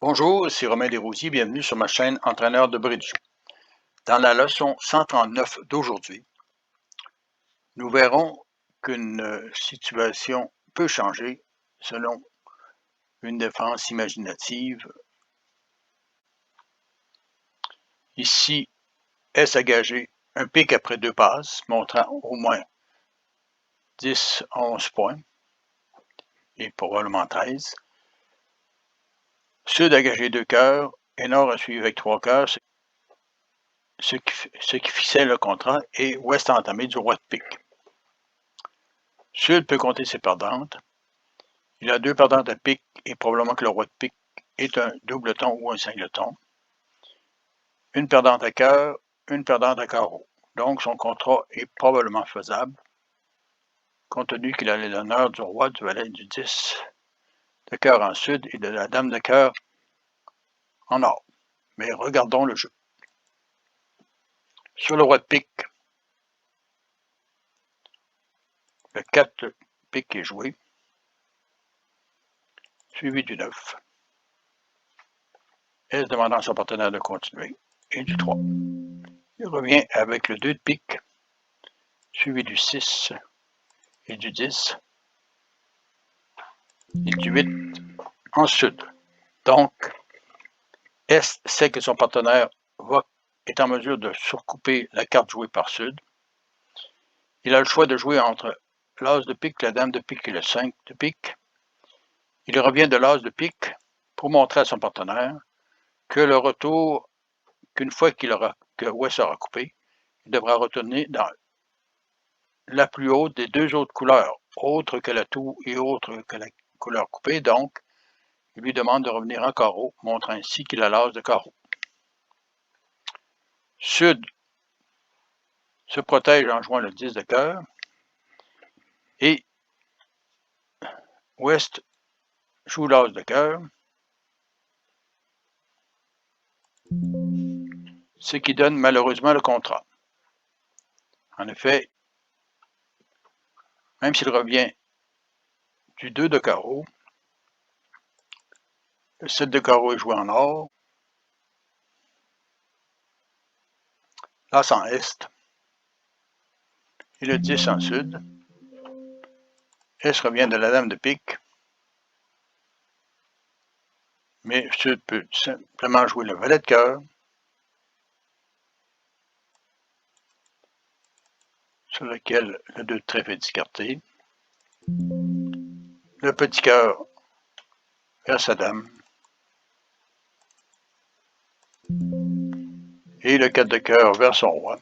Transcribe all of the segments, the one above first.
Bonjour, c'est Romain Desrosiers, bienvenue sur ma chaîne Entraîneur de bridge. Dans la leçon 139 d'aujourd'hui, nous verrons qu'une situation peut changer selon une défense imaginative. Ici, est à gager un pic après deux passes, montrant au moins 10, 11 points, et probablement 13. Sud a gagé deux cœurs, et Nord a suivi avec trois cœurs, ce qui fixait le contrat, et Ouest a entamé du roi de pique. Sud peut compter ses perdantes. Il a deux perdantes à pique et probablement que le roi de pique est un doubleton ou un singleton. Une perdante à cœur, une perdante à carreau. Donc son contrat est probablement faisable, compte tenu qu'il a l'honneur du roi, du valet, du 10 de cœur en sud et de la dame de cœur en nord. Mais regardons le jeu. Sur le roi de pique, le 4 de pique est joué, suivi du 9. S demandant à son partenaire de continuer, et du 3. Il revient avec le 2 de pique, suivi du 6 et du 10, et du 8 en sud. Donc, Est sait que son partenaire est en mesure de surcouper la carte jouée par Sud. Il a le choix de jouer entre l'as de pique, la dame de pique et le 5 de pique. Il revient de l'as de pique pour montrer à son partenaire que le retour, qu'une fois que Ouest aura coupé, il devra retourner dans la plus haute des deux autres couleurs, autre que la tour et autre que la couleur coupée. Donc, il lui demande de revenir en carreau, montrant ainsi qu'il a l'as de carreau. Sud se protège en jouant le 10 de cœur et Ouest joue l'as de cœur, ce qui donne malheureusement le contrat. En effet, même s'il revient du 2 de carreau, le 7 de carreau est joué en or, l'as en est, et le 10 en sud. S revient de la dame de pique, mais Sud peut simplement jouer le valet de cœur, sur lequel le 2 de trèfle est discarté. Le petit cœur vers sa dame. Et le 4 de cœur vers son roi.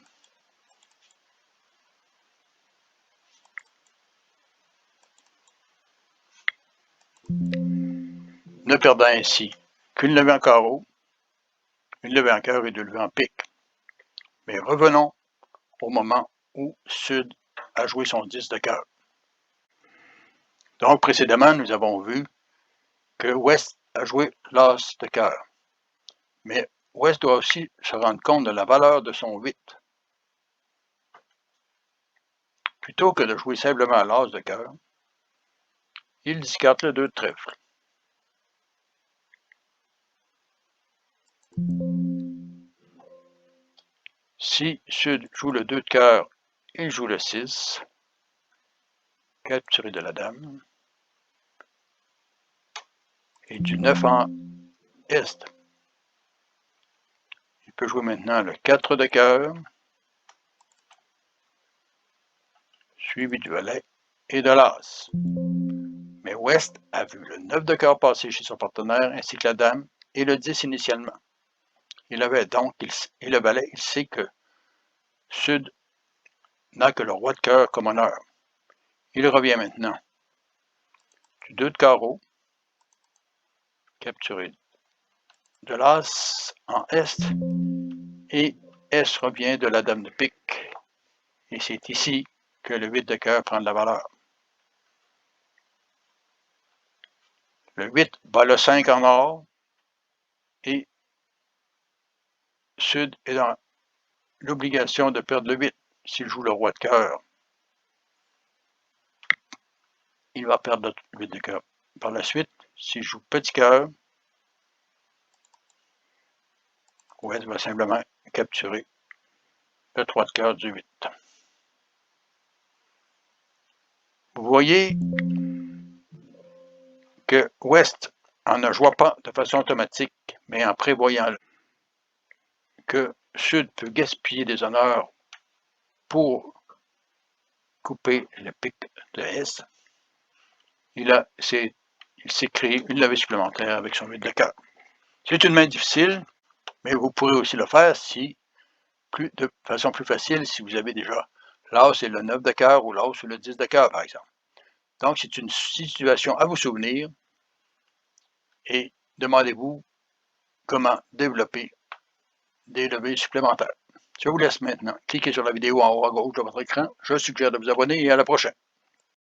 Ne perdant ainsi qu'une levée en carreau, une levée en cœur et deux levées en pique. Mais revenons au moment où Sud a joué son 10 de cœur. Donc précédemment, nous avons vu que Ouest a joué l'as de cœur. Mais Ouest doit aussi se rendre compte de la valeur de son 8. Plutôt que de jouer simplement l'as de cœur, il discarte le 2 de trèfle. Si Sud joue le 2 de cœur, il joue le 6, capturé de la dame, et du 9 en est. Il peut jouer maintenant le 4 de cœur, suivi du valet et de l'as. Mais Ouest a vu le 9 de cœur passer chez son partenaire, ainsi que la dame, et le 10 initialement. Il avait donc, et le valet, il sait que Sud n'a que le roi de cœur comme honneur. Il revient maintenant du 2 de carreau, capturé de l'as en est, et S revient de la dame de pique, et c'est ici que le 8 de cœur prend de la valeur. Le 8 bat le 5 en or, et Sud est dans l'obligation de perdre le 8 s'il joue le roi de cœur. Il va perdre le 8 de cœur. Par la suite, s'il joue petit cœur, Ouest va simplement capturer le 3 de cœur du 8. Vous voyez que Ouest, en ne jouant pas de façon automatique, mais en prévoyant que Sud peut gaspiller des honneurs pour couper le pic de S, il s'est créé une levée supplémentaire avec son 8 de cœur. C'est une main difficile, mais vous pourrez aussi le faire de façon plus facile si vous avez déjà l'As et le 9 de cœur ou l'As ou le 10 de cœur, par exemple. Donc, c'est une situation à vous souvenir et demandez-vous comment développer des levées supplémentaires. Je vous laisse maintenant. Cliquez sur la vidéo en haut à gauche de votre écran. Je suggère de vous abonner et à la prochaine.